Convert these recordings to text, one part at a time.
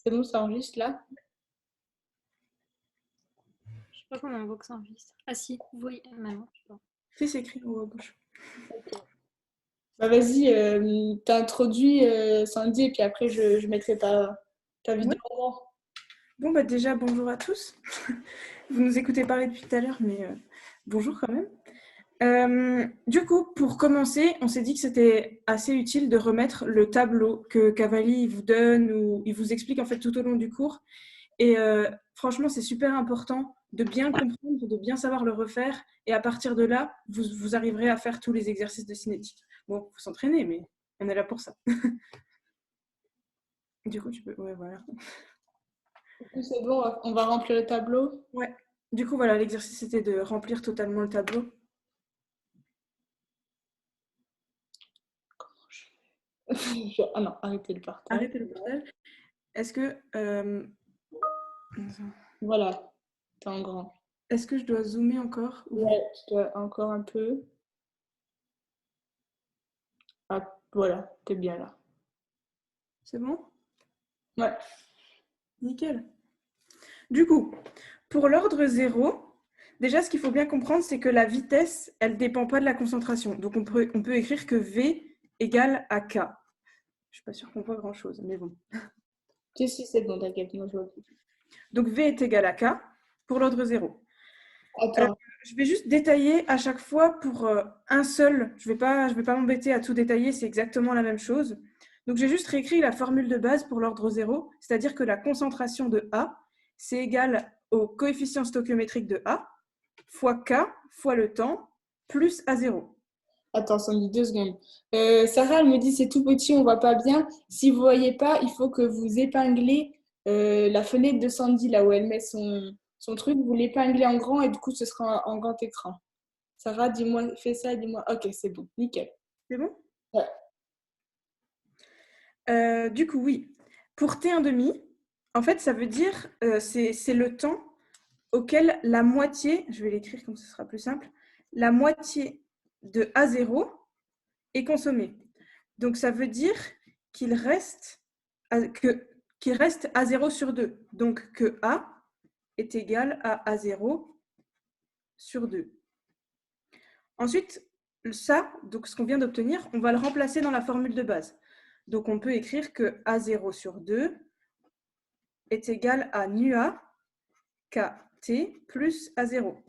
C'est bon, ça enregistre là? Je sais pas comment on voit que ça enregistre. Ah si, oui, maintenant, je sais pas. Si, c'est écrit en haut à gauche. Bah vas-y, t'introduis Sandy et puis après je mettrai ta Ouais. vidéo en grand. Bon, bah déjà, bonjour à tous. Vous nous écoutez parler depuis tout à l'heure, mais bonjour quand même. Du coup, pour commencer, on s'est dit que c'était assez utile de remettre le tableau que Cavalli vous donne ou il vous explique en fait tout au long du cours. Et franchement, c'est super important de bien comprendre, de bien savoir le refaire. Et à partir de là, vous arriverez à faire tous les exercices de cinétique. Bon, il faut s'entraîner, mais on est là pour ça. Du coup, tu peux... Ouais, voilà. Du coup, c'est bon, on va remplir le tableau. Ouais. Du coup, voilà, l'exercice c'était de remplir totalement le tableau. Ah non, arrêtez le partage. Arrêtez le partage. Est-ce que, Voilà, t'es en grand. est-ce que je dois zoomer encore ou... Ouais, tu dois encore un peu. Ah, voilà, t'es bien là. C'est bon? Ouais. Nickel. Du coup, pour l'ordre 0, déjà ce qu'il faut bien comprendre, c'est que la vitesse, elle ne dépend pas de la concentration. Donc on peut écrire que V égale à K. Je ne suis pas sûre qu'on voit grand-chose, mais bon. Si, c'est bon, t'inquiète, moi je vois. Donc V est égal à K pour l'ordre 0. Attends, Je vais juste détailler à chaque fois pour un seul. Je vais pas m'embêter à tout détailler, c'est exactement la même chose. Donc j'ai juste réécrit la formule de base pour l'ordre 0, c'est-à-dire que la concentration de A, c'est égal au coefficient stoichiométrique de A, fois K, fois le temps, plus A0. attends, Sandy, 2 secondes. Sarah, elle me dit c'est tout petit, on voit pas bien. Si vous voyez pas, il faut que vous épinglez la fenêtre de Sandy, là où elle met son truc. Vous l'épinglez en grand et du coup, ce sera en grand écran. Sarah, dis-moi, fais ça, dis-moi. Ok, c'est bon, nickel. C'est bon? Ouais. Du coup, oui. Pour T1,5, en fait, ça veut dire, c'est le temps auquel la moitié, je vais l'écrire comme ce sera plus simple, la moitié de A0 est consommée. Donc, ça veut dire qu'il reste, qu'il reste A0 sur 2. Donc, que A est égal à A0 sur 2. Ensuite, ça, donc ce qu'on vient d'obtenir, on va le remplacer dans la formule de base. Donc, on peut écrire que A0 sur 2 est égal à NUA KT plus A0.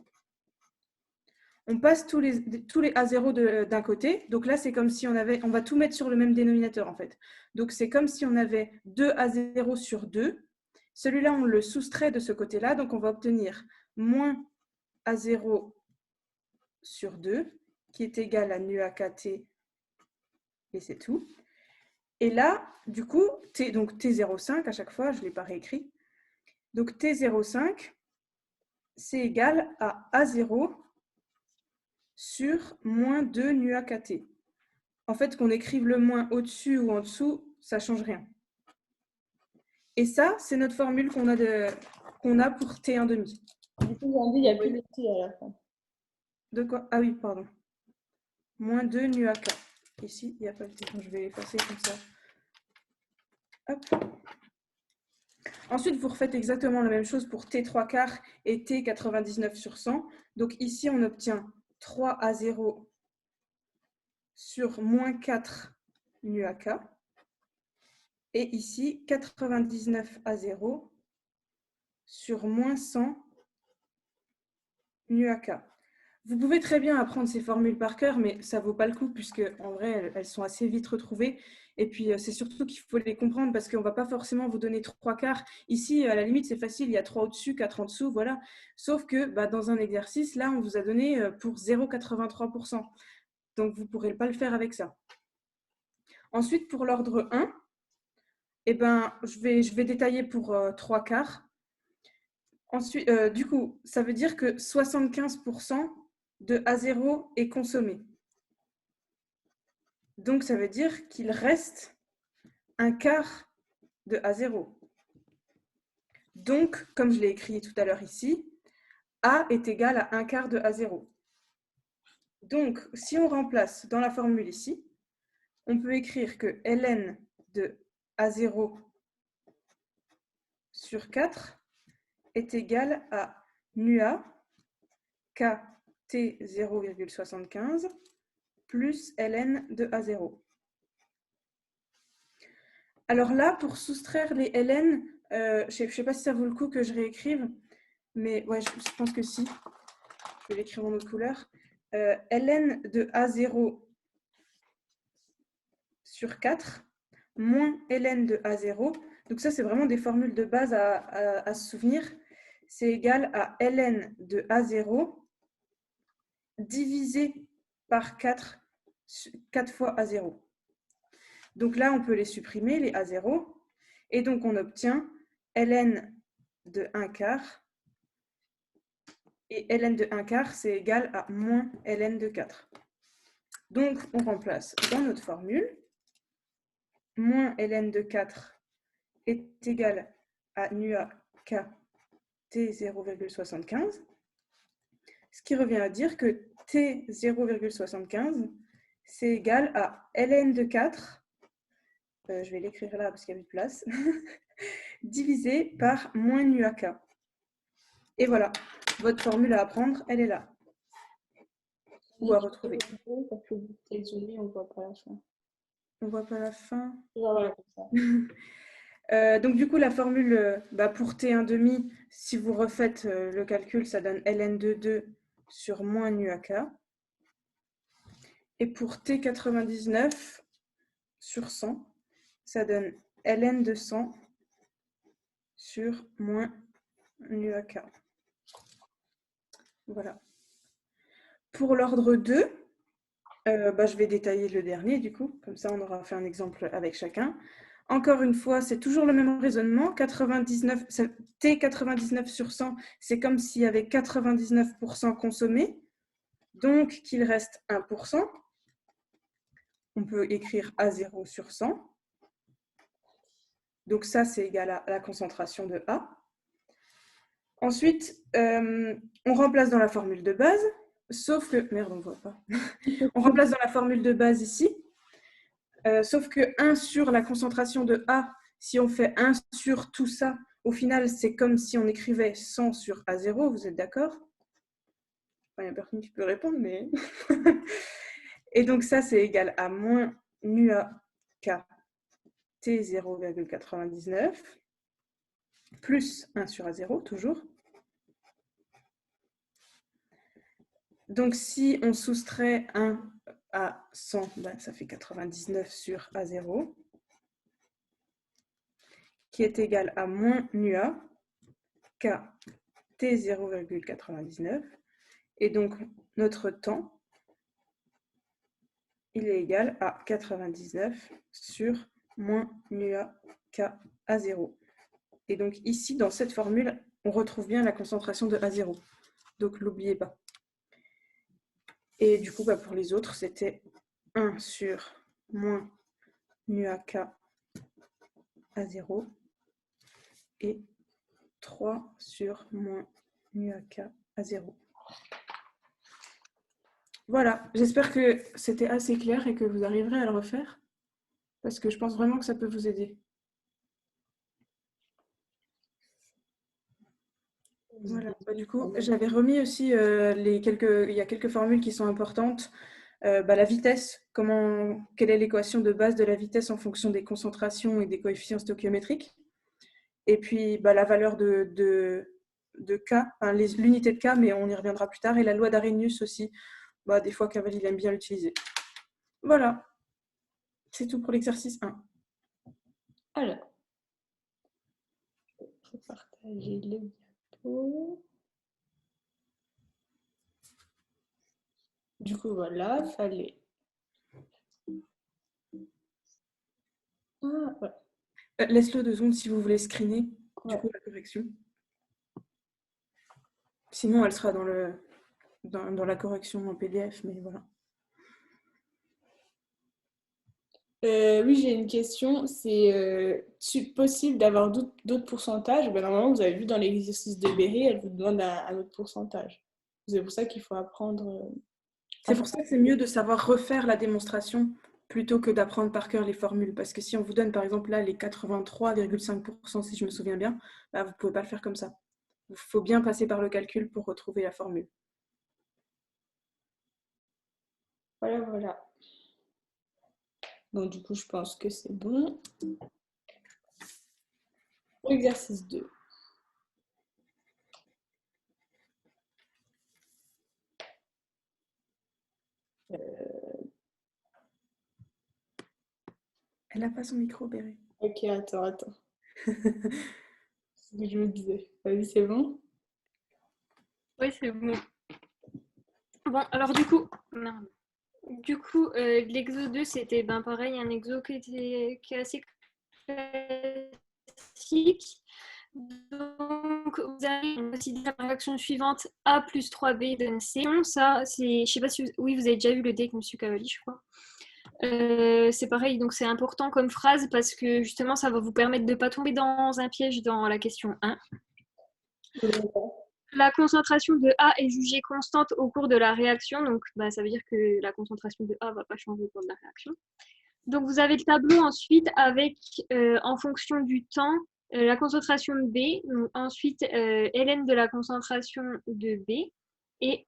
On passe tous les A0 d'un côté. Donc là, c'est comme si on va tout mettre sur le même dénominateur en fait. Donc c'est comme si on avait 2 A0 sur 2. Celui-là, on le soustrait de ce côté-là. Donc on va obtenir moins A0 sur 2, qui est égal à nu AKT, et c'est tout. Et là, du coup, donc T05 à chaque fois, je ne l'ai pas réécrit. Donc T05, c'est égal à A0 sur moins 2 nu AKT. En fait, qu'on écrive le moins au-dessus ou en dessous, ça ne change rien. Et ça, c'est notre formule qu'on a pour T1,5. Du coup, Sandy, il n'y a plus de T à la fin. De quoi? Ah oui, pardon. Moins 2 nu AK. Ici, il n'y a pas de T. Je vais effacer comme ça. Hop. Ensuite, vous refaites exactement la même chose pour T3 quarts et T99 sur 100. Donc ici, on obtient 3A0 sur moins 4 nu AK. Et ici, 99A0 sur moins 100 nu AK. Vous pouvez très bien apprendre ces formules par cœur, mais ça ne vaut pas le coup puisque en vrai, elles sont assez vite retrouvées. Et puis, c'est surtout qu'il faut les comprendre parce qu'on ne va pas forcément vous donner 3 quarts. Ici, à la limite, c'est facile, il y a 3 au-dessus, 4 en dessous, voilà. Sauf que dans un exercice, là, on vous a donné pour 0,83%. Donc, vous ne pourrez pas le faire avec ça. Ensuite, pour l'ordre 1, eh ben, je vais détailler pour 3 quarts. Ensuite, du coup, ça veut dire que 75% de A0 est consommé. Donc, ça veut dire qu'il reste un quart de A0. Donc, comme je l'ai écrit tout à l'heure ici, A est égal à un quart de A0. Donc, si on remplace dans la formule ici, on peut écrire que ln de A0 sur 4 est égal à NUA KT 0,75 plus ln de A0. Alors là, pour soustraire les ln, je ne sais pas si ça vaut le coup que je réécrive, mais ouais, je pense que si. Je vais l'écrire en autre couleur. Ln de A0 sur 4 moins ln de A0. Donc ça, c'est vraiment des formules de base à se souvenir. C'est égal à ln de A0 divisé par 4 fois A0. Donc là, on peut les supprimer, les A0. Et donc, on obtient ln de 1 quart. Et ln de 1 quart, c'est égal à moins ln de 4. Donc, on remplace dans notre formule. Moins ln de 4 est égal à NUA K T 0,75. Ce qui revient à dire que T 0,75, c'est égal à ln de 4, je vais l'écrire là parce qu'il n'y a plus de place, divisé par moins NUA K. Et voilà, votre formule à apprendre, elle est là. Ou à retrouver. Parce que vous êtes zoomé, on ne voit pas la fin. On ne voit pas la fin. Voilà, comme ça. Donc du coup, la formule pour T1,5, si vous refaites le calcul, ça donne ln de 2 sur moins NUAK. Et pour T99 sur 100, ça donne ln de 100 sur moins NUAK. Voilà. Pour l'ordre 2, je vais détailler le dernier du coup, comme ça on aura fait un exemple avec chacun. Encore une fois, c'est toujours le même raisonnement. T99 sur 100, c'est comme s'il y avait 99% consommé, donc qu'il reste 1%. On peut écrire A0 sur 100. Donc ça, c'est égal à la concentration de A. Ensuite, on remplace dans la formule de base, sauf que... Merde, on ne voit pas. On remplace dans la formule de base ici. Sauf que 1 sur la concentration de A, si on fait 1 sur tout ça, au final, c'est comme si on écrivait 100 sur A0, vous êtes d'accord? Il n'y a personne qui peut répondre, mais... Et donc ça, c'est égal à moins NUA K T 0,99 plus 1 sur A0, toujours. Donc si on soustrait 1 à 100, ça fait 99 sur A0, qui est égal à moins NUA K T 0,99. Et donc, notre temps, il est égal à 99 sur moins NUA K A0. Et donc ici, dans cette formule, on retrouve bien la concentration de A0. Donc, n'oubliez pas. Et du coup, pour les autres, c'était 1 sur moins NUA K A0 et 3 sur moins NUA K A0. Voilà, j'espère que c'était assez clair et que vous arriverez à le refaire, parce que je pense vraiment que ça peut vous aider. Voilà, du coup, j'avais remis aussi il y a quelques formules qui sont importantes. La vitesse, quelle est l'équation de base de la vitesse en fonction des concentrations et des coefficients stoichiométriques. Et puis la valeur de K, l'unité de K, mais on y reviendra plus tard. Et la loi d'Arrhenius aussi, des fois Cavalli il aime bien l'utiliser. Voilà, c'est tout pour l'exercice 1. Alors, je vais partager le diapo. Du coup, voilà, fallait... Ah, voilà. Laisse-le 2 secondes si vous voulez screener du coup la correction. Sinon, elle sera dans la correction en PDF, mais voilà. Oui, j'ai une question. C'est possible d'avoir d'autres pourcentages? Normalement, vous avez vu dans l'exercice de Berry, elle vous demande un autre pourcentage. C'est pour ça qu'il faut apprendre. C'est pour ça que c'est mieux de savoir refaire la démonstration plutôt que d'apprendre par cœur les formules. Parce que si on vous donne, par exemple, là, les 83,5%, si je me souviens bien, bah, vous ne pouvez pas le faire comme ça. Il faut bien passer par le calcul pour retrouver la formule. Voilà, voilà. Donc, du coup, je pense que c'est bon. Exercice 2. Elle n'a pas son micro, Béré. Ok, attends. C'est ce que je me disais. Vas-y, c'est bon? Oui, c'est bon. Bon, alors du coup, merde. Du coup, l'exo 2, c'était pareil, un exo qui est assez classique. Donc, vous allez considérer la réaction suivante A plus 3B donne C. Ça, c'est, je sais pas si oui, vous avez déjà vu le dé avec M. Cavalli, je crois. C'est pareil, donc c'est important comme phrase parce que justement, ça va vous permettre de ne pas tomber dans un piège dans la question 1. La concentration de A est jugée constante au cours de la réaction, donc ça veut dire que la concentration de A ne va pas changer au cours de la réaction. Donc vous avez le tableau ensuite avec, en fonction du temps, la concentration de B, donc ensuite ln de la concentration de B et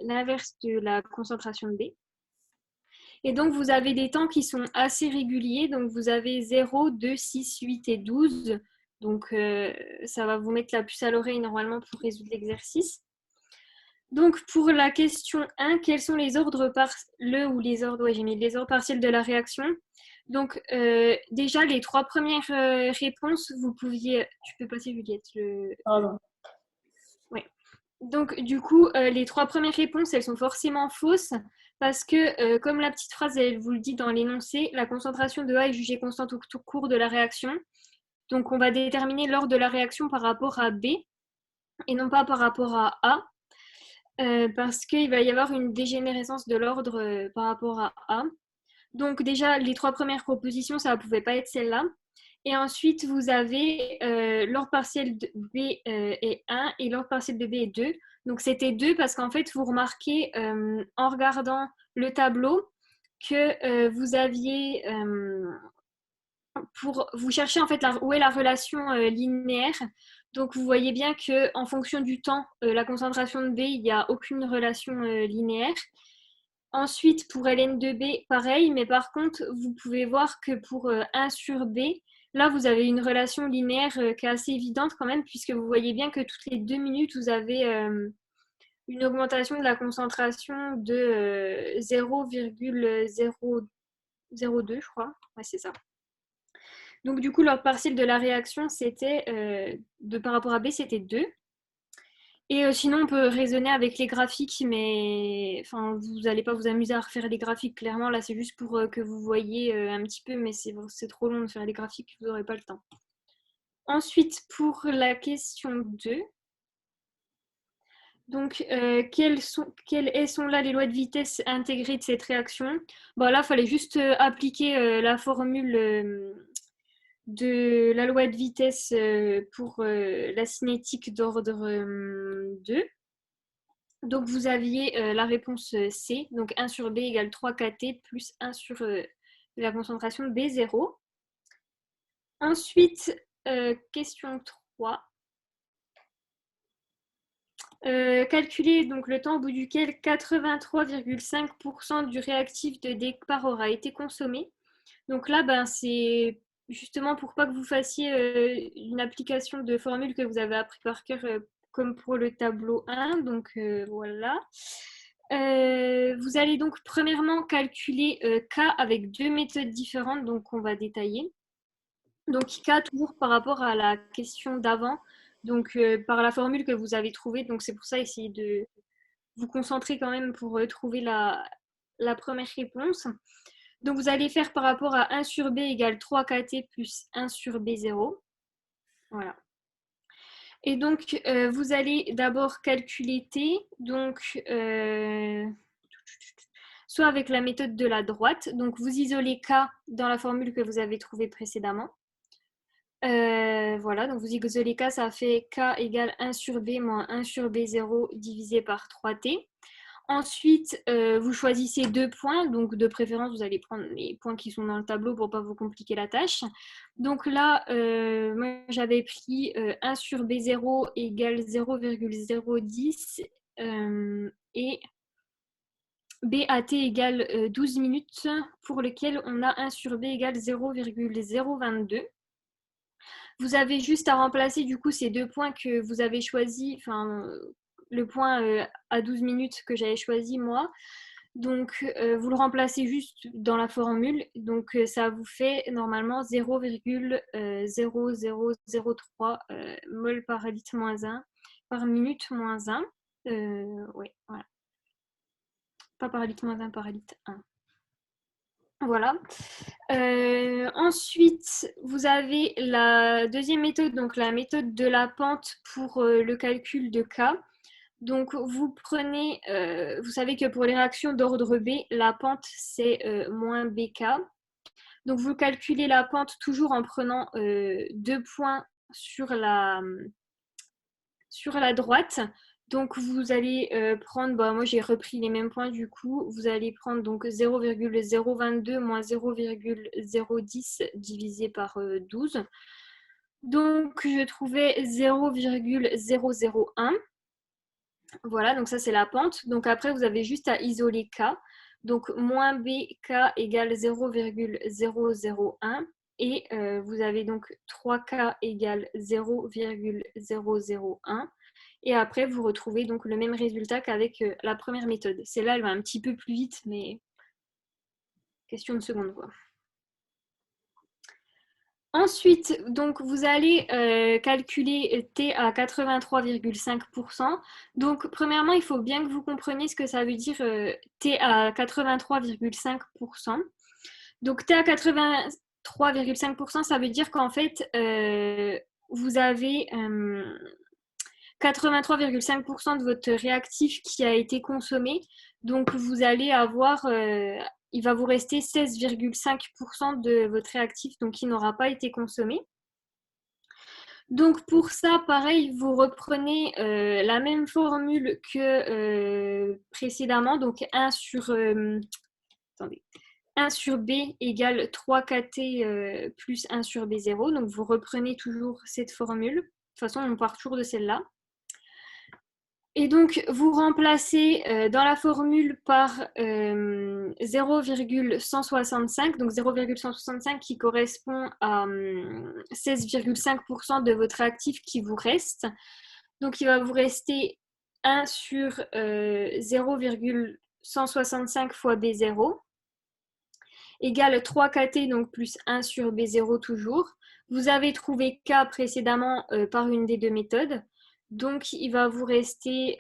l'inverse de la concentration de B. Et donc vous avez des temps qui sont assez réguliers, donc vous avez 0, 2, 6, 8 et 12. Donc, ça va vous mettre la puce à l'oreille normalement pour résoudre l'exercice. Donc, pour la question 1, quels sont les ordres j'ai mis les ordres partiels de la réaction. Donc, déjà, les 3 premières réponses, tu peux passer, Juliette. Pardon. Ouais. Donc, du coup, les 3 premières réponses, elles sont forcément fausses parce que, comme la petite phrase, elle vous le dit dans l'énoncé, la concentration de A est jugée constante au cours de la réaction. Donc, on va déterminer l'ordre de la réaction par rapport à B et non pas par rapport à A, parce qu'il va y avoir une dégénérescence de l'ordre par rapport à A. Donc, déjà, les 3 premières propositions, ça ne pouvait pas être celle-là. Et ensuite, vous avez l'ordre partiel de B est 1 et l'ordre partiel de B est 2. Donc, c'était 2 parce qu'en fait, vous remarquez en regardant le tableau que vous aviez... vous cherchez en fait où est la relation linéaire. Donc vous voyez bien que en fonction du temps, la concentration de B, il n'y a aucune relation linéaire. Ensuite, pour ln de B, pareil, mais par contre, vous pouvez voir que pour 1 sur B, là, vous avez une relation linéaire qui est assez évidente quand même, puisque vous voyez bien que toutes les 2 minutes, vous avez une augmentation de la concentration de 0,002, je crois. Ouais, c'est ça. Donc, du coup, l'ordre partiel de la réaction, c'était, par rapport à B, c'était 2. Et sinon, on peut raisonner avec les graphiques, mais enfin, vous n'allez pas vous amuser à refaire les graphiques, clairement. Là, c'est juste pour que vous voyez un petit peu, mais c'est trop long de faire les graphiques, vous n'aurez pas le temps. Ensuite, pour la question 2, donc, quelles sont là les lois de vitesse intégrées de cette réaction? Bon, là, il fallait juste appliquer la formule de la loi de vitesse pour la cinétique d'ordre 2. Donc, vous aviez la réponse C, donc 1 sur B égale 3 kT plus 1 sur la concentration de B0. Ensuite, question 3. Calculer donc le temps au bout duquel 83,5% du réactif de départ aura été consommé. Donc là, c'est justement pour pas que vous fassiez une application de formule que vous avez appris par cœur comme pour le tableau 1. Donc voilà. Vous allez donc premièrement calculer K avec 2 méthodes différentes, donc on va détailler. Donc K toujours par rapport à la question d'avant, donc par la formule que vous avez trouvée. Donc c'est pour ça, essayez de vous concentrer quand même pour trouver la première réponse. Donc vous allez faire par rapport à 1 sur B égale 3 kT plus 1 sur B0. Voilà. Et donc, vous allez d'abord calculer T, donc soit avec la méthode de la droite, donc vous isolez K dans la formule que vous avez trouvée précédemment. Voilà, donc vous isolez K, ça fait K égale 1 sur B moins 1 sur B0 divisé par 3T. Ensuite, vous choisissez 2 points. Donc, de préférence, vous allez prendre les points qui sont dans le tableau pour ne pas vous compliquer la tâche. Donc là, moi, j'avais pris 1 sur B0 égale 0,010 et BAT égale 12 minutes, pour lequel on a 1 sur B égale 0,022. Vous avez juste à remplacer du coup ces 2 points que vous avez choisis, enfin le point à 12 minutes que j'avais choisi moi. Donc vous le remplacez juste dans la formule. Donc ça vous fait normalement 0,0003 mol par litre moins 1 par minute moins 1. Ouais, voilà. Pas par litre moins 1, par litre 1. Voilà. Ensuite, vous avez la deuxième méthode, donc la méthode de la pente pour le calcul de K. Donc, vous prenez, vous savez que pour les réactions d'ordre B, la pente, c'est moins BK. Donc, vous calculez la pente toujours en prenant 2 points sur la droite. Donc, vous allez prendre, moi j'ai repris les mêmes points du coup, vous allez prendre donc 0,022 moins 0,010 divisé par 12. Donc, je trouvais 0,001. Voilà, donc ça c'est la pente. Donc après, vous avez juste à isoler K. Donc, moins BK égale 0,001. Et vous avez donc 3K égale 0,001. Et après, vous retrouvez donc le même résultat qu'avec la première méthode. Celle-là, elle va un petit peu plus vite, mais question de seconde, quoi. Ensuite, donc, vous allez calculer T à 83,5%. Donc, premièrement, il faut bien que vous compreniez ce que ça veut dire T à 83,5%. Donc, T à 83,5%, ça veut dire qu'en fait, vous avez 83,5% de votre réactif qui a été consommé. Donc, vous allez avoir, il va vous rester 16,5% de votre réactif donc, qui n'aura pas été consommé. Donc, pour ça, pareil, vous reprenez la même formule que précédemment. Donc, 1 sur B égale 3KT plus 1 sur B0. Donc, vous reprenez toujours cette formule. De toute façon, on part toujours de celle-là. Et donc, vous remplacez dans la formule par 0,165, donc 0,165 qui correspond à 16,5% de votre actif qui vous reste. Donc, il va vous rester 1 sur 0,165 fois B0 égale 3KT, donc plus 1 sur B0 toujours. Vous avez trouvé K précédemment par une des 2 méthodes. Donc, il va vous rester,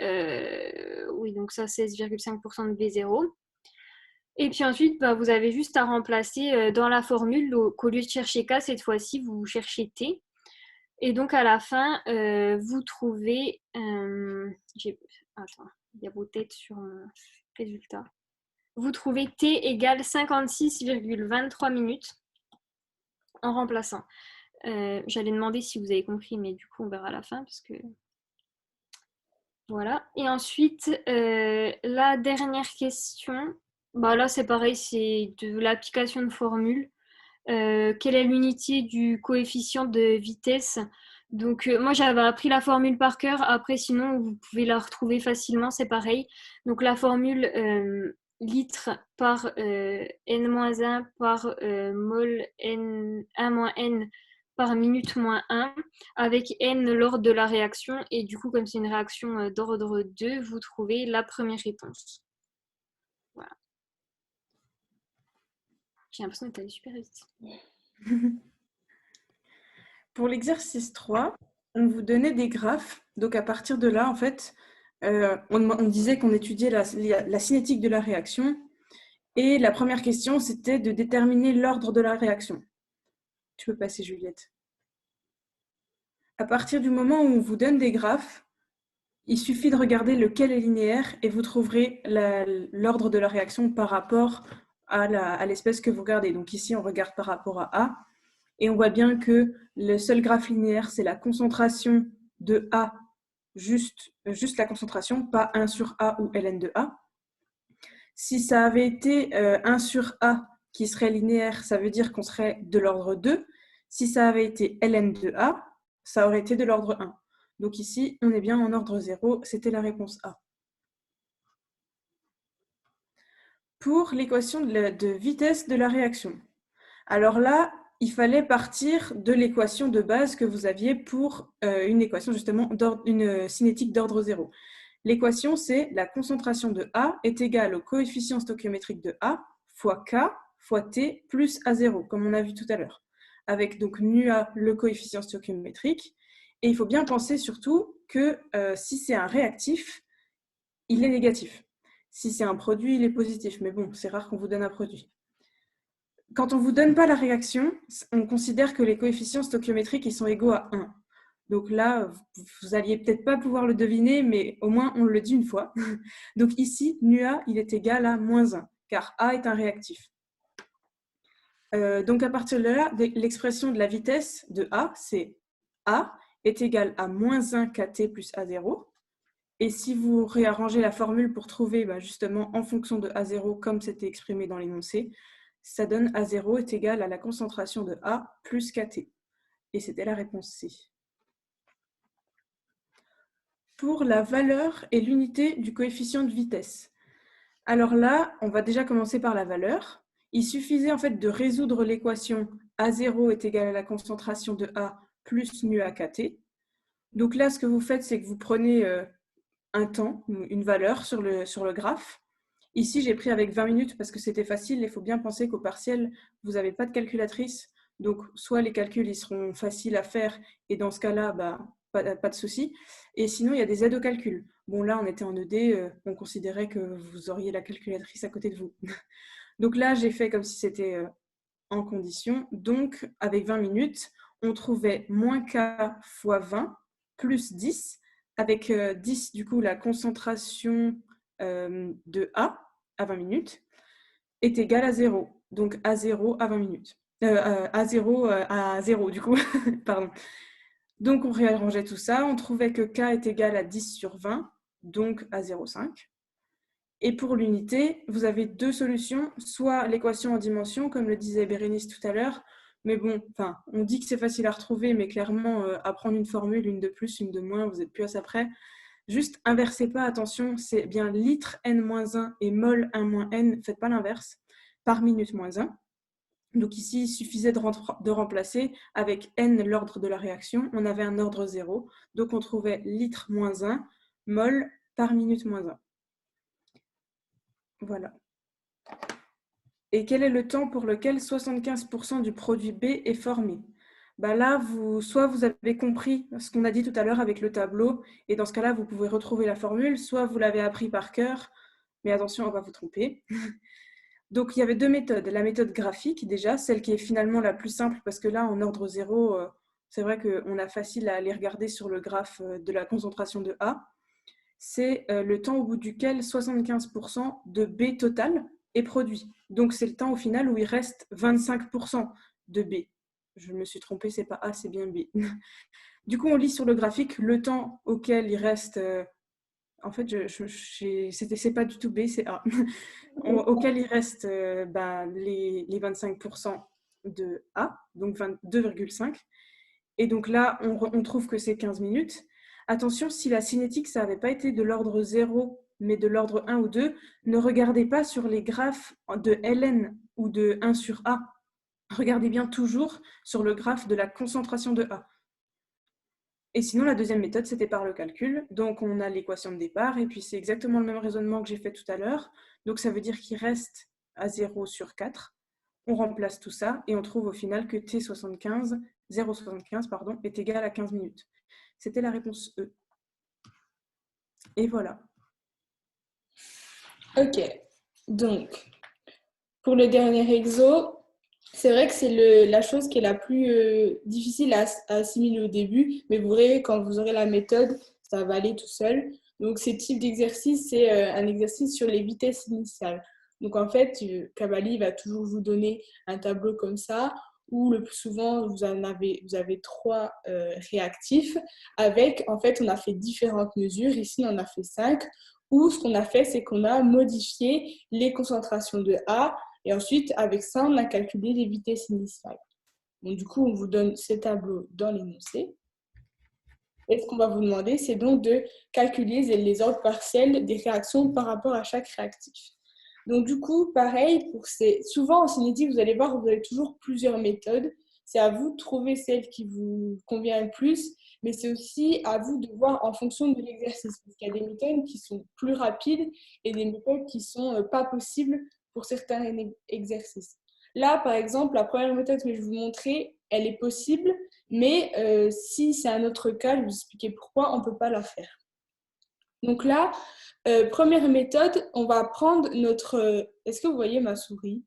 oui, donc ça, 16,5% de B0. Et puis ensuite, vous avez juste à remplacer dans la formule qu'au lieu de chercher K, cette fois-ci, vous cherchez T. Et donc, à la fin, vous trouvez... attends, il y a vos têtes sur mon résultat. Vous trouvez T égale 56,23 minutes en remplaçant. J'allais demander si vous avez compris, mais du coup, on verra à la fin parce que... Voilà. Et ensuite, la dernière question, là c'est pareil, c'est de l'application de formule. Quelle est l'unité du coefficient de vitesse? Donc moi j'avais appris la formule par cœur, après sinon vous pouvez la retrouver facilement, c'est pareil. Donc la formule litre par n-1 par mol n1-n par minute moins 1, avec n lors de la réaction. Et du coup, comme c'est une réaction d'ordre 2, vous trouvez la première réponse. Voilà. J'ai l'impression que tu allais super vite. Pour l'exercice 3, on vous donnait des graphes. Donc, à partir de là, en fait, on disait qu'on étudiait la cinétique de la réaction. Et la première question, c'était de déterminer l'ordre de la réaction. Tu peux passer, Juliette. À partir du moment où on vous donne des graphes, il suffit de regarder lequel est linéaire et vous trouverez l'ordre de la réaction par rapport à l'espèce que vous regardez. Donc ici, on regarde par rapport à A. Et on voit bien que le seul graphe linéaire, c'est la concentration de A, juste la concentration, pas 1 sur A ou ln de A. Si ça avait été 1 sur A qui serait linéaire, ça veut dire qu'on serait de l'ordre 2. Si ça avait été ln de A, ça aurait été de l'ordre 1. Donc ici, on est bien en ordre 0, c'était la réponse A. Pour l'équation de vitesse de la réaction. Alors là, il fallait partir de l'équation de base que vous aviez pour une équation justement, une cinétique d'ordre 0. L'équation, c'est la concentration de A est égale au coefficient stoichiométrique de A fois K fois T plus A0, comme on a vu tout à l'heure. Avec donc nu-A, le coefficient stoichiométrique. Et il faut bien penser surtout que si c'est un réactif, il est négatif. Si c'est un produit, il est positif. Mais bon, c'est rare qu'on vous donne un produit. Quand on ne vous donne pas la réaction, on considère que les coefficients stoichiométriques ils sont égaux à 1. Donc là, vous n'alliez peut-être pas pouvoir le deviner, mais au moins on le dit une fois. Donc ici, nu-A, il est égal à moins 1, car A est un réactif. Donc à partir de là, l'expression de la vitesse de A, c'est A est égal à moins 1 kt plus A0. Et si vous réarrangez la formule pour trouver justement en fonction de A0, comme c'était exprimé dans l'énoncé, ça donne A0 est égal à la concentration de A plus kt. Et c'était la réponse C. Pour la valeur et l'unité du coefficient de vitesse. Alors là, on va déjà commencer par la valeur. Il suffisait en fait de résoudre l'équation A0 est égal à la concentration de A plus nu à kt. Donc là, ce que vous faites, c'est que vous prenez un temps, une valeur sur le graphe. Ici, j'ai pris avec 20 minutes parce que c'était facile. Il faut bien penser qu'au partiel, vous n'avez pas de calculatrice. Donc, soit les calculs ils seront faciles à faire et dans ce cas-là, pas de souci. Et sinon, il y a des aides au calcul. Bon, là, on était en ED, on considérait que vous auriez la calculatrice à côté de vous. Donc là, j'ai fait comme si c'était en condition. Donc, avec 20 minutes, on trouvait moins K fois 20 plus 10. Avec 10, du coup, la concentration de A à 20 minutes est égale à 0. Donc, A0 à 20 minutes. A0 à 0, du coup. Pardon. Donc, on réarrangeait tout ça. On trouvait que K est égal à 10 sur 20, donc à 0,5. Et pour l'unité, vous avez deux solutions. Soit l'équation en dimension, comme le disait Bérénice tout à l'heure. Mais bon, on dit que c'est facile à retrouver, mais clairement, apprendre une formule, une de plus, une de moins, vous n'êtes plus à ça près. Juste inversez pas, attention, c'est bien litre n-1 et mol 1-n, faites pas l'inverse, par minute moins 1. Donc ici, il suffisait de remplacer avec n l'ordre de la réaction, on avait un ordre 0, donc on trouvait litre moins 1, mol par minute moins 1. Voilà. Et quel est le temps pour lequel 75% du produit B est formé? Là, soit vous avez compris ce qu'on a dit tout à l'heure avec le tableau, et dans ce cas-là, vous pouvez retrouver la formule, soit vous l'avez appris par cœur, mais attention, on va vous tromper. Donc, il y avait deux méthodes. La méthode graphique, déjà, celle qui est finalement la plus simple, parce que là, en ordre 0, c'est vrai qu'on a facile à aller regarder sur le graphe de la concentration de A. C'est le temps au bout duquel 75% de B total est produit. Donc, c'est le temps au final où il reste 25% de B. Je me suis trompée, c'est pas A, c'est bien B. Du coup, on lit sur le graphique le temps auquel il reste... en fait, c'est pas du tout B, c'est A. Auquel il reste les 25% de A, donc 2,5. Et donc là, on trouve que c'est 15 minutes. Attention, si la cinétique, ça n'avait pas été de l'ordre 0, mais de l'ordre 1 ou 2, ne regardez pas sur les graphes de ln ou de 1 sur A. Regardez bien toujours sur le graphe de la concentration de A. Et sinon, la deuxième méthode, c'était par le calcul. Donc, on a l'équation de départ, et puis c'est exactement le même raisonnement que j'ai fait tout à l'heure. Donc, ça veut dire qu'il reste à 0 sur 4. On remplace tout ça, et on trouve au final que T75, 0,75 pardon, est égal à 15 minutes. C'était la réponse E. Et voilà. Ok. Donc, pour le dernier exo, c'est vrai que c'est la chose qui est la plus difficile à assimiler au début, mais vous verrez, quand vous aurez la méthode, ça va aller tout seul. Donc, ce type d'exercice, c'est un exercice sur les vitesses initiales. Donc, en fait, Kabali va toujours vous donner un tableau comme ça, où le plus souvent, vous avez 3 réactifs avec, en fait, on a fait différentes mesures. Ici, on a fait 5, où ce qu'on a fait, c'est qu'on a modifié les concentrations de A et ensuite, avec ça, on a calculé les vitesses initiales. Donc, du coup, on vous donne ces tableaux dans l'énoncé. Et ce qu'on va vous demander, c'est donc de calculer les ordres partiels des réactions par rapport à chaque réactif. Donc, du coup, pareil, souvent en cinétique, vous allez voir, vous avez toujours plusieurs méthodes. C'est à vous de trouver celle qui vous convient le plus, mais c'est aussi à vous de voir en fonction de l'exercice. Parce qu'il y a des méthodes qui sont plus rapides et des méthodes qui ne sont pas possibles pour certains exercices. Là, par exemple, la première méthode que je vais vous montrer, elle est possible, mais si c'est un autre cas, je vais vous expliquer pourquoi on ne peut pas la faire. Donc là, première méthode, on va prendre notre... Est-ce que vous voyez ma souris?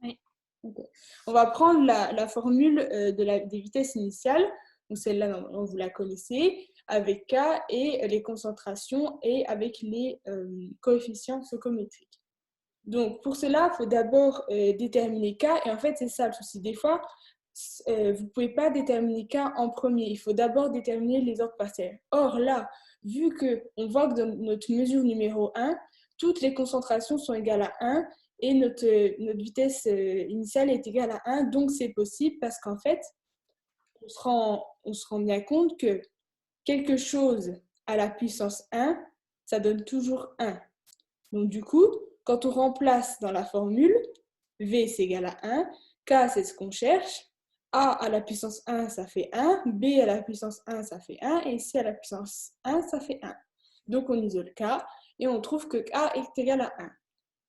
Oui. Okay. On va prendre la formule des vitesses initiales. Donc celle-là, normalement, vous la connaissez, avec K et les concentrations et avec les coefficients stoichiométriques. Donc, pour cela, il faut d'abord déterminer K. Et en fait, c'est ça le souci. Des fois, vous ne pouvez pas déterminer K en premier. Il faut d'abord déterminer les ordres partiels. Or, là, vu qu'on voit que dans notre mesure numéro 1, toutes les concentrations sont égales à 1 et notre vitesse initiale est égale à 1. Donc, c'est possible parce qu'en fait, on se rend bien compte que quelque chose à la puissance 1, ça donne toujours 1. Donc, du coup, quand on remplace dans la formule, V c'est égal à 1, K c'est ce qu'on cherche, A à la puissance 1 ça fait 1, B à la puissance 1 ça fait 1 et C à la puissance 1 ça fait 1. Donc on isole K et on trouve que K est égal à 1.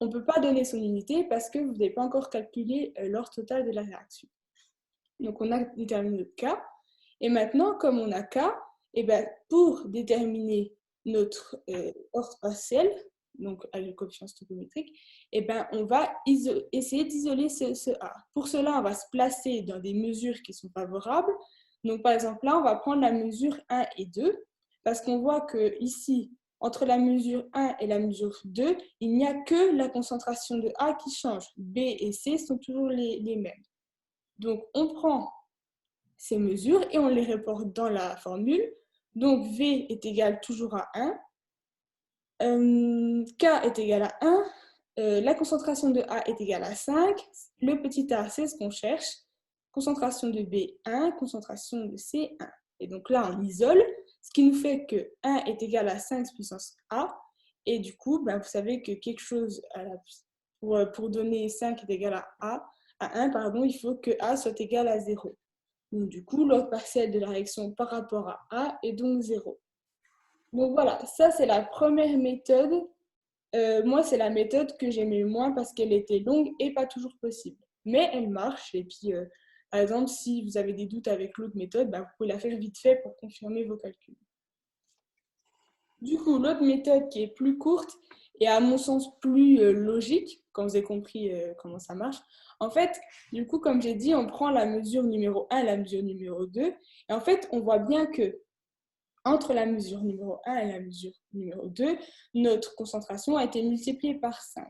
On ne peut pas donner son unité parce que vous n'avez pas encore calculé l'ordre total de la réaction. Donc on a déterminé notre K et maintenant comme on a K, et ben, pour déterminer notre ordre partiel, donc avec le coefficient stoichiométrique, et ben, on va essayer d'isoler ce A. Pour cela, on va se placer dans des mesures qui sont favorables. Donc, par exemple, là, on va prendre la mesure 1 et 2, parce qu'on voit que ici, entre la mesure 1 et la mesure 2, il n'y a que la concentration de A qui change. B et C sont toujours les mêmes. Donc, on prend ces mesures et on les reporte dans la formule. Donc, V est égal toujours à 1. K est égal à 1, la concentration de A est égale à 5, le petit a, c'est ce qu'on cherche, concentration de B, 1, concentration de C, 1. Et donc là, on isole, ce qui nous fait que 1 est égal à 5 puissance A, et du coup, ben, vous savez que quelque chose, pour donner 5 est égal à 1, pardon, il faut que A soit égal à 0. Donc du coup, l'ordre partiel de la réaction par rapport à A est donc 0. Donc voilà, ça c'est la première méthode. Moi, c'est la méthode que j'aimais moins parce qu'elle était longue et pas toujours possible. Mais elle marche. Et puis, par exemple, si vous avez des doutes avec l'autre méthode, bah, vous pouvez la faire vite fait pour confirmer vos calculs. Du coup, l'autre méthode qui est plus courte et à mon sens plus logique, quand vous avez compris comment ça marche, en fait, du coup, comme j'ai dit, on prend la mesure numéro 1 et la mesure numéro 2. Et en fait, on voit bien que entre la mesure numéro 1 et la mesure numéro 2, notre concentration a été multipliée par 5.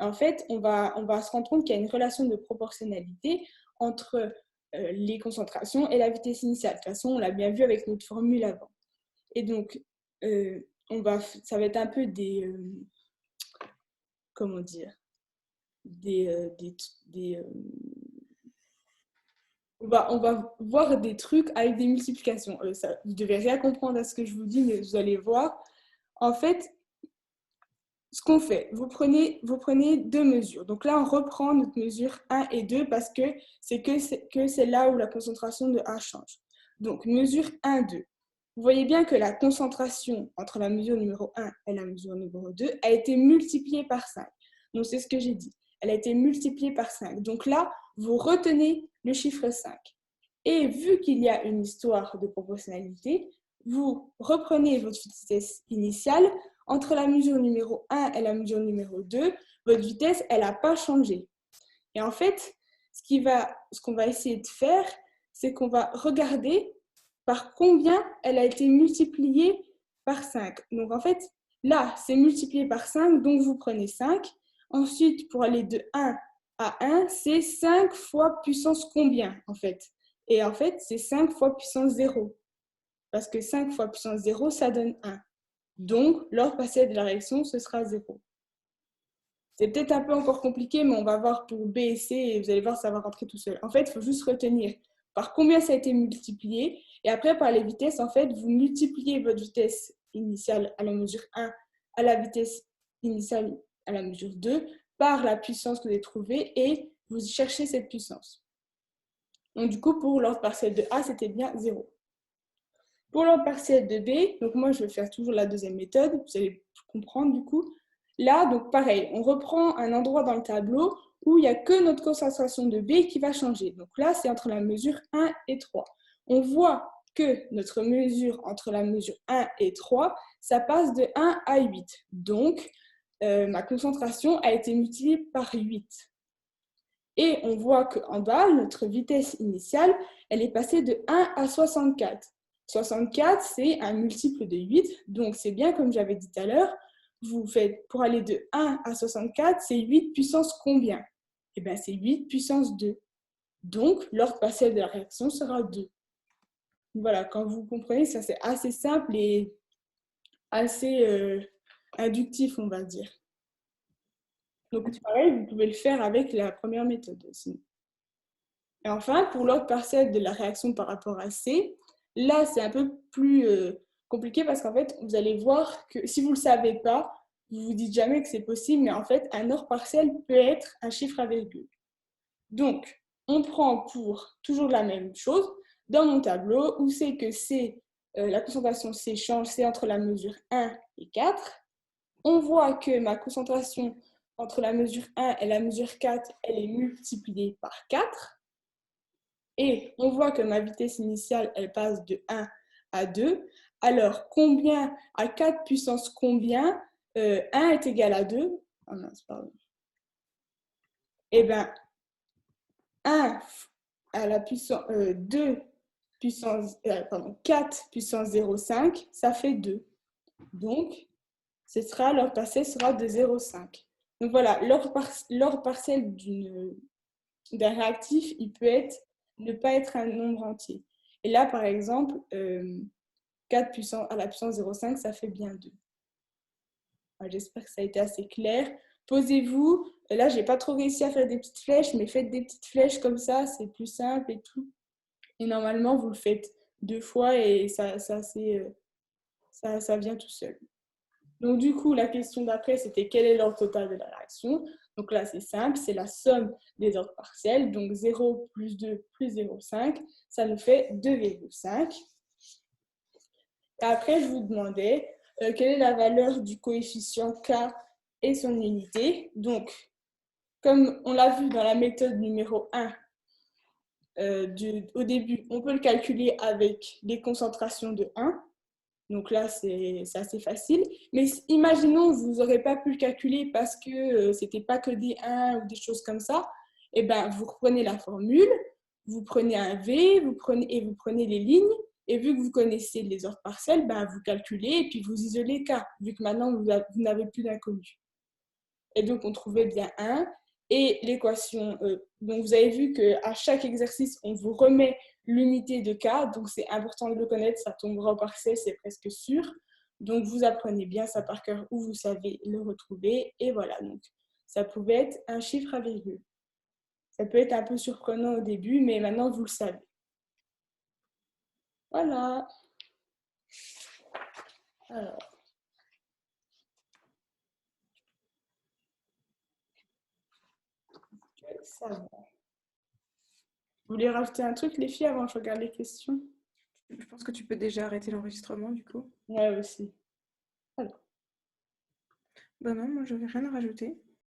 Et en fait, on va se rendre compte qu'il y a une relation de proportionnalité entre les concentrations et la vitesse initiale. De toute façon, on l'a bien vu avec notre formule avant. Et donc, ça va être un peu des... comment dire on va voir des trucs avec des multiplications. Vous ne devez rien comprendre à ce que je vous dis, mais vous allez voir. En fait, ce qu'on fait, vous prenez deux mesures. Donc là, on reprend notre mesure 1 et 2 parce que c'est là où la concentration de A change. Donc, mesure 1, 2. Vous voyez bien que la concentration entre la mesure numéro 1 et la mesure numéro 2 a été multipliée par 5. Donc, c'est ce que j'ai dit. Elle a été multipliée par 5. Donc là, vous retenez le chiffre 5. Et vu qu'il y a une histoire de proportionnalité, vous reprenez votre vitesse initiale. Entre la mesure numéro 1 et la mesure numéro 2, votre vitesse, elle n'a pas changé. Et en fait, ce qu'on va essayer de faire, c'est qu'on va regarder par combien elle a été multipliée par 5. Donc en fait, là, c'est multiplié par 5, donc vous prenez 5. Ensuite, pour aller de 1 à 1, c'est 5 fois puissance combien, en fait? Et en fait, c'est 5 fois puissance 0. Parce que 5 fois puissance 0, ça donne 1. Donc, l'ordre partiel de la réaction, ce sera 0. C'est peut-être un peu encore compliqué, mais on va voir pour B et C, et vous allez voir, ça va rentrer tout seul. En fait, il faut juste retenir par combien ça a été multiplié, et après, par les vitesses, en fait, vous multipliez votre vitesse initiale à la mesure 1 à la vitesse initiale à la mesure 2 par la puissance que vous avez trouvée, et vous cherchez cette puissance. Donc, du coup, pour l'ordre partiel de A, c'était bien 0. Pour l'ordre partiel de B, donc moi, je vais faire toujours la deuxième méthode, vous allez comprendre du coup. Là, donc pareil, on reprend un endroit dans le tableau où il n'y a que notre concentration de B qui va changer. Donc là, c'est entre la mesure 1 et 3. On voit que notre mesure entre la mesure 1 et 3, ça passe de 1 à 8. Donc, ma concentration a été multipliée par 8. Et on voit qu'en bas, notre vitesse initiale, elle est passée de 1 à 64. 64, c'est un multiple de 8, donc c'est bien comme j'avais dit tout à l'heure, vous faites pour aller de 1 à 64, c'est 8 puissance combien? Eh bien, c'est 8 puissance 2. Donc, l'ordre partiel de la réaction sera 2. Voilà, quand vous comprenez, ça c'est assez simple et assez inductif, on va dire. Donc, pareil, vous pouvez le faire avec la première méthode aussi. Et enfin, pour l'ordre partiel de la réaction par rapport à C, là, c'est un peu plus compliqué parce qu'en fait, vous allez voir que si vous ne le savez pas, vous ne vous dites jamais que c'est possible, mais en fait, un ordre partiel peut être un chiffre à virgule. Donc, on prend pour toujours la même chose. Dans mon tableau, où c'est que C, la concentration C change, c'est entre la mesure 1 et 4. On voit que ma concentration entre la mesure 1 et la mesure 4, elle est multipliée par 4. Et on voit que ma vitesse initiale, elle passe de 1 à 2. Alors, combien à 4 puissance combien 1 est égal à 2. Oh mince, pardon. Eh bien, 1 à la puissance 2 puissance, pardon, 4 puissance 0,5, ça fait 2. Donc, l'ordre partiel sera de 0,5. Donc voilà, l'ordre partiel d'un réactif, il peut ne pas être un nombre entier. Et là, par exemple, 4 puissance, à la puissance 0,5, ça fait bien 2. J'espère que ça a été assez clair. Posez-vous. Là, je n'ai pas trop réussi à faire des petites flèches, mais faites des petites flèches comme ça, c'est plus simple et tout. Et normalement, vous le faites 2 fois et ça vient tout seul. Donc, du coup, la question d'après, c'était quel est l'ordre total de la réaction? Donc là, c'est simple, c'est la somme des ordres partiels. Donc, 0 plus 2 plus 0,5, ça nous fait 2,5. Et après, je vous demandais quelle est la valeur du coefficient K et son unité. Donc, comme on l'a vu dans la méthode numéro 1, au début, on peut le calculer avec les concentrations de 1. Donc là, c'est assez facile. Mais imaginons que vous n'aurez pas pu le calculer parce que ce n'était pas que des 1 ou des choses comme ça. Eh bien, vous reprenez la formule, vous prenez un V, vous prenez les lignes. Et vu que vous connaissez les ordres partiels, ben, vous calculez et puis vous isolez K, vu que maintenant, vous n'avez plus d'inconnu. Et donc, on trouvait bien 1. Et l'équation, donc vous avez vu qu'à chaque exercice, on vous remet l'unité de K. Donc, c'est important de le connaître, ça tombera au partiel, c'est presque sûr. Donc, vous apprenez bien ça par cœur ou vous savez le retrouver. Et voilà, donc ça pouvait être un chiffre à virgule. Ça peut être un peu surprenant au début, mais maintenant, vous le savez. Voilà. Alors. Ça va. Vous voulez rajouter un truc, les filles, avant que je regarde les questions? Je pense que tu peux déjà arrêter l'enregistrement, du coup. Ouais, aussi. Alors. Ben non, moi, je n'avais rien à rajouter.